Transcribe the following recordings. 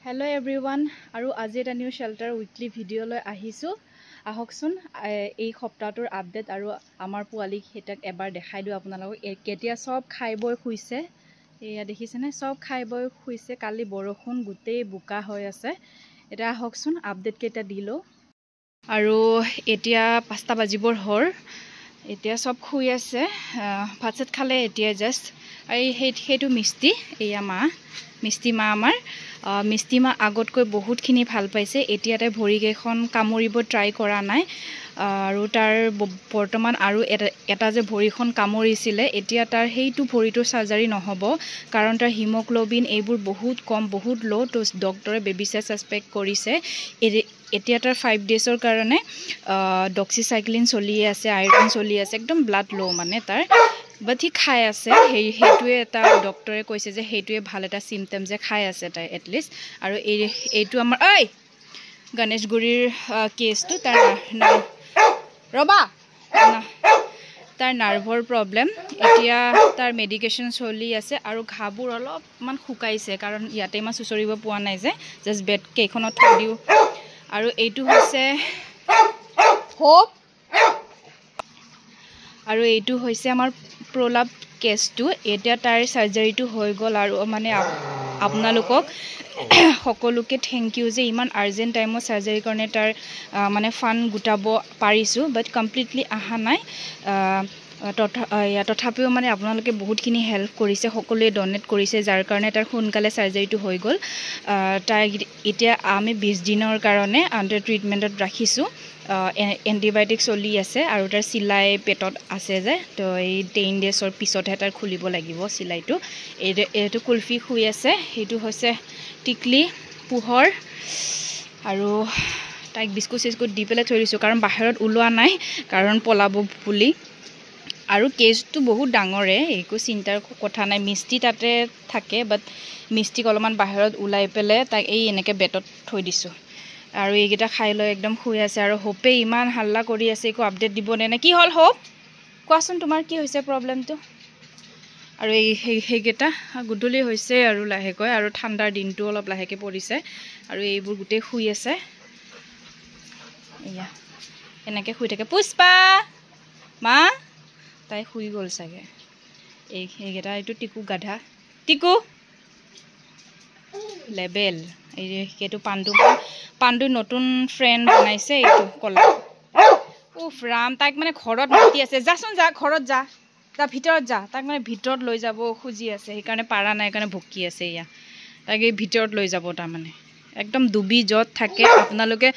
Hello everyone, আৰু আজি এটা নিউ শেল্টাৰ উইকলি ভিডিঅ' লৈ আহিছো। আহকচোন এই সপ্তাহটোৰ আপডেট আৰু আমাৰ পোৱালিক হেতাক এবাৰ দেখাই দিও আপোনালোকক। কেতিয়া সব খাই বৈ শুইছে, এয়া দেখিছেনে, সব খাই বৈ শুইছে। কালি বৰষুণ গোটেই বোকা হৈ আছে। এটা আহকচোন আপডেট কেইটা দিলো। আৰু এতিয়া 5টা বাজিবৰ হ'ল। এতিয়া সব শুই আছে, ভাত চাত খালে এতিয়া জাষ্ট। আৰু সেইটো মিষ্টি, এয়া মা মিষ্টি মা আমাৰ মিষ্টি মা আগতকৈ বহুতখিনি ভাল পাইছে। এতিয়া তাই ভৰিকেইখন কামুৰিব ট্ৰাই কৰা নাই। আৰু তাৰ বৰ্তমান আৰু এটা যে ভৰিখন কামুৰিছিলে, এতিয়া তাৰ সেইটো ভৰিটোৰ চাৰ্জাৰী নহ'ব, কাৰণ তাৰ হিমোগ্লোবিন এইবোৰ বহুত কম, বহুত ল'। তো ডক্টৰে বেবিচাই ছাছপেক্ট কৰিছে। এতিয়া তাৰ 5 ডেজৰ কাৰণে ডক্সিচাইক্লিন চলি আছে, আইৰণ চলি আছে, একদম ব্লাড ল' মানে তাৰ। বাট সি খাই আছে, সেইটোৱে এটা ডক্টৰে কৈছে যে সেইটোৱে ভাল এটা চিমটম যে খাই আছে তাই এটলিষ্ট। আৰু এইটো আমাৰ গণেশগুৰিৰ কেছটো, তাৰ ৰ'বা তাৰ নাৰ্ভৰ প্ৰব্লেম। এতিয়া তাৰ মেডিকেশ্যন চলি আছে আৰু ঘাবোৰ অলপমান শুকাইছে, কাৰণ ইয়াতে ইমান চুচৰিব পোৱা নাই যে, জাষ্ট বেড কেইখনত থৈ দিওঁ। আৰু এইটো হৈছে হোপ, আৰু এইটো হৈছে আমাৰ প্ৰলাপ কেছটো। এতিয়া তাৰ চাৰ্জাৰীটো হৈ গ'ল। আৰু মানে আপোনালোকক সকলোকে থেংক ইউ যে ইমান আৰ্জেণ্ট টাইমত চাৰ্জাৰীৰ কাৰণে তাৰ মানে ফাণ্ড গোটাব পাৰিছোঁ, বাট কমপ্লিটলি অহা নাই। তথাপিও মানে আপোনালোকে বহুতখিনি হেল্প কৰিছে, সকলোৱে ডনেট কৰিছে, যাৰ কাৰণে তাৰ সোনকালে চাৰ্জাৰীটো হৈ গ'ল। তাই এতিয়া আমি 20 দিনৰ কাৰণে আণ্ডাৰ ট্ৰিটমেণ্টত ৰাখিছোঁ। এণ্টিবায়'টিক চলি আছে, আৰু তাৰ চিলাই পেটত আছে যে, তো এই 10 ডেজৰ পিছতহে তাৰ খুলিব লাগিব চিলাইটো। এইটো কুলফি শুই আছে, সেইটো হৈছে টিকলি পোহৰ। আৰু তাইক বিস্কুট চিস্কুট দি পেলাই থৈ দিছোঁ, কাৰণ বাহিৰত ওলোৱা নাই, কাৰণ পলাব বুলি। আৰু কেছটো বহুত ডাঙৰে, একো চিন্তাৰ কথা নাই। মিষ্টি তাতে থাকে, বাট মিষ্টিক অলপমান বাহিৰত ওলাই পেলাই তাইক এই এনেকৈ বেটত থৈ দিছোঁ। আৰু এইকেইটা খাই লৈ একদম শুই আছে। আৰু হোপে ইমান হাল্লা কৰি আছে, একো আপডেট দিব নে কি হ'ল হোপ, কোৱাচোন তোমাৰ কি হৈছে প্ৰব্লেমটো। আৰু সেইকেইটা গধূলি হৈছে আৰু লাহেকৈ, আৰু ঠাণ্ডাৰ দিনটো অলপ লাহেকৈ পৰিছে। আৰু এইবোৰ গোটেই শুই আছে, এয়া এনেকৈ শুই থাকে। পুষ্পা মা, তাই শুই গ'ল চাগে। এইকেইটা, এইটো টিকু গাধা, টিকু লেবেল। এইটো পাণ্ডু নতুন ফ্ৰেণ্ড বনাইছে, এইটো কলা। উফ ৰাম, তাইক মানে ঘৰত মাতি আছে, যাচোন যা, ঘৰত যা, ভিতৰত যা। তাক মানে ভিতৰত লৈ যাব খুজি আছে, সেইকাৰণে পাৰা নাই, সেইকাৰণে ভুকি আছে। এয়া তাক এই ভিতৰত লৈ যাব, তাৰমানে একদম ডুবি য'ত থাকে। আপোনালোকে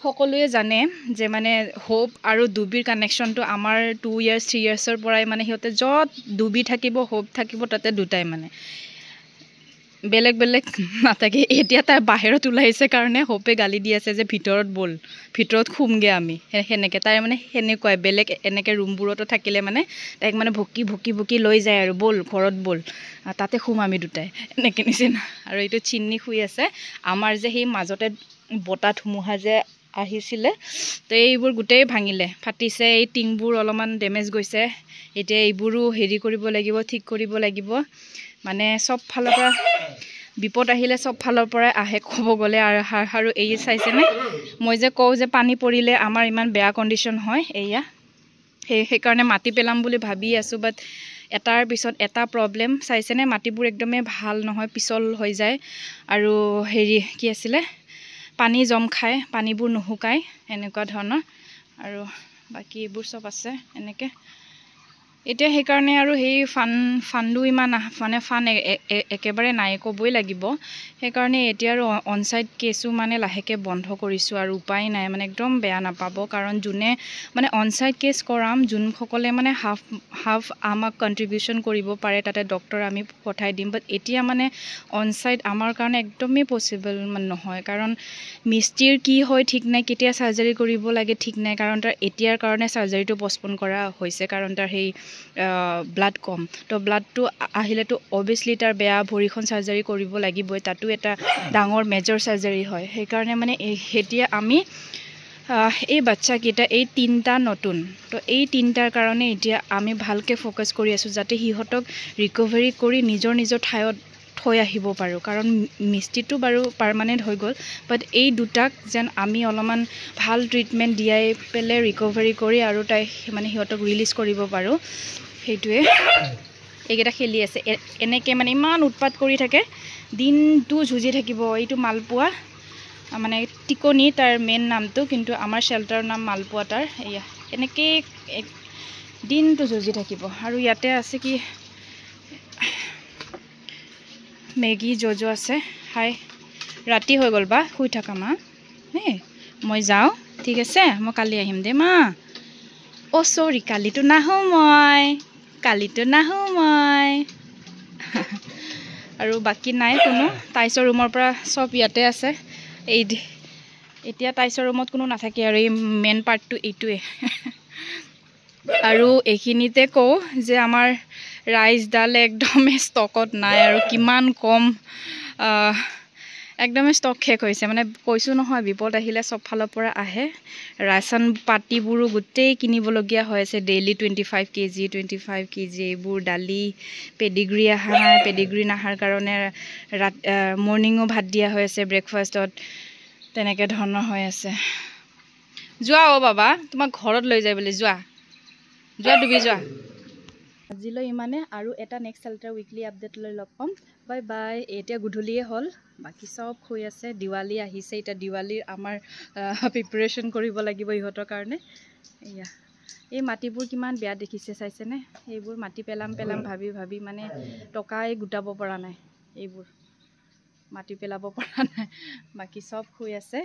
সকলোৱে জানে যে মানে হোপ আৰু ডুবিৰ কানেকশ্যনটো আমাৰ 2 years 3 yearsৰ পৰাই মানে সিহঁতে য'ত ডুবি থাকিব, হোপ থাকিব, তাতে দুটাই মানে বেলেগ বেলেগ নাথাকে। এতিয়া তাই বাহিৰত ওলাইছে কাৰণে হোপে গালি দি আছে যে ভিতৰত ব'ল, ভিতৰত শুমগৈ আমি, সেনেকৈ। তাই মানে সেনেকুৱাই, বেলেগ এনেকৈ ৰুমবোৰতো থাকিলে মানে তাইক মানে ভুকি লৈ যায়, আৰু ব'ল ঘৰত ব'ল, তাতে শুম আমি দুটাই, এনেকৈ নিচিনা। আৰু এইটো চিন্নি শুই আছে। আমাৰ যে সেই মাজতে বতাহ ধুমুহা যে আহিছিলে, তো এইবোৰ গোটেই ভাঙিলে, ফাটিছে। এই টিংবোৰ অলপমান ডেমেজ গৈছে। এতিয়া এইবোৰো হেৰি কৰিব লাগিব, ঠিক কৰিব লাগিব। মানে চব ফালৰ পৰা বিপদ আহিলে চব ফালৰ পৰাই আহে ক'ব গ'লে। আৰু এই চাইছেনে, মই যে কওঁ যে পানী পৰিলে আমাৰ ইমান বেয়া কণ্ডিশ্যন হয়, এয়া সেইকাৰণে মাটি পেলাম বুলি ভাবি আছোঁ, বাট এটাৰ পিছত এটা প্ৰব্লেম। চাইছেনে, মাটিবোৰ একদমেই ভাল নহয়, পিছল হৈ যায়। আৰু হেৰি কি আছিলে, পানী জম খায়, পানীবোৰ নুশুকায়, এনেকুৱা ধৰণৰ। আৰু বাকী এইবোৰ চব আছে এনেকৈ। এতিয়া সেইকাৰণে আৰু সেই ফাণ্ডো ইমান মানে ফাণ্ড একেবাৰে নাই ক'বই লাগিব। সেইকাৰণে এতিয়া আৰু অনচাইট কেছো মানে লাহেকৈ বন্ধ কৰিছোঁ। আৰু উপায় নাই, মানে একদম বেয়া নাপাব, কাৰণ যোনে মানে অনচাইট কেছ কৰাম, যোনসকলে মানে হাফ আমাক কণ্ট্ৰিবিউশ্যন কৰিব পাৰে, তাতে ডক্টৰ আমি পঠাই দিম। বাট এতিয়া মানে অনচাইট আমাৰ কাৰণে একদমেই পচিবল মানে নহয়, কাৰণ মিষ্টিৰ কি হয় ঠিক নাই, কেতিয়া চাৰ্জাৰী কৰিব লাগে ঠিক নাই, কাৰণ তাৰ এতিয়াৰ কাৰণে চাৰ্জাৰীটো পষ্টপন কৰা হৈছে, কাৰণ তাৰ সেই ব্লাড কম। তো ব্লাডটো আহিলেতো অভিয়াছলি তাৰ বেয়া ভৰিখন চাৰ্জাৰী কৰিব লাগিবই, তাতো এটা ডাঙৰ মেজৰ চাৰ্জাৰী হয়। সেইকাৰণে মানে এতিয়া আমি এই বাচ্চাকেইটা, এই 3টা নতুন, তো এই 3টাৰ কাৰণে এতিয়া আমি ভালকৈ ফ'কাছ কৰি আছোঁ, যাতে সিহঁতক ৰিকভাৰী কৰি নিজৰ ঠাইত থৈ আহিব পাৰোঁ কাৰণ মিষ্টিটো বাৰু পাৰ্মানেণ্ট হৈ গ'ল বাট এই দুটাক যেন আমি অলপমান ভাল ট্ৰিটমেণ্ট দিয়াই পেলাই ৰিকভাৰী কৰি আৰু মানে সিহঁতক ৰিলিজ কৰিব পাৰোঁ সেইটোৱে এইকেইটা খেলি আছে এনেকৈ মানে ইমান উৎপাত কৰি থাকে দিনটো যুঁজি থাকিব এইটো মালপোৱা মানে টিকনি তাৰ মেইন নামটো কিন্তু আমাৰ শ্বেল্টাৰৰ নাম মালপোৱা তাৰ এয়া এনেকৈ দিনটো যুঁজি থাকিব আৰু ইয়াতে আছে কি মেগী জ'জ' আছে হাই ৰাতি হৈ গ'ল বা শুই থাকা মা মই যাওঁ ঠিক আছে মই কালি আহিম দে মা অ' চৰি কালিতো নাহোঁ মই আৰু বাকী নাই কোনো টাইছৰ ৰুমৰ পৰা চব ইয়াতে আছে এই এতিয়া টাইছৰ ৰুমত কোনো নাথাকে আৰু এই মেইন পাৰ্টটো এইটোৱে আৰু এইখিনিতে কওঁ যে আমাৰ ৰাইচডাল একদমেই ষ্টকত নাই আৰু কিমান কম একদমেই ষ্টক শেষ হৈছে মানে কৈছোঁ নহয় বিপদ আহিলে চব ফালৰ পৰা আহে ৰাচন পাতিবোৰো গোটেই কিনিবলগীয়া হৈ আছে ডেইলি 25 কেজি এইবোৰ দালি পেডিগ্ৰী অহা নাই পেডিগ্ৰী নাহাৰ কাৰণে মৰ্ণিঙো ভাত দিয়া হৈ আছে ব্ৰেকফাষ্টত তেনেকৈ ধৰণৰ হৈ আছে যোৱা অ' বাবা তোমাক ঘৰত লৈ যায় বোলে যোৱা ডুবি যোৱা আজিলৈ ইমানে আৰু এটা নেক্সট চেল্টাৰ উইকলি আপডেট লৈ লগ পাম বাই বাই এতিয়া গধূলিয়ে হ'ল বাকী চব শুই আছে দিৱালী আহিছে এতিয়া দিৱালীৰ আমাৰ প্ৰিপাৰেশ্যন কৰিব লাগিব ইহঁতৰ কাৰণে এয়া এই মাটিবোৰ কিমান বেয়া দেখিছে চাইছেনে এইবোৰ মাটি পেলাম ভাবি মানে টকাই গোটাব পৰা নাই এইবোৰ মাটি পেলাব পৰা নাই বাকী চব শুই আছে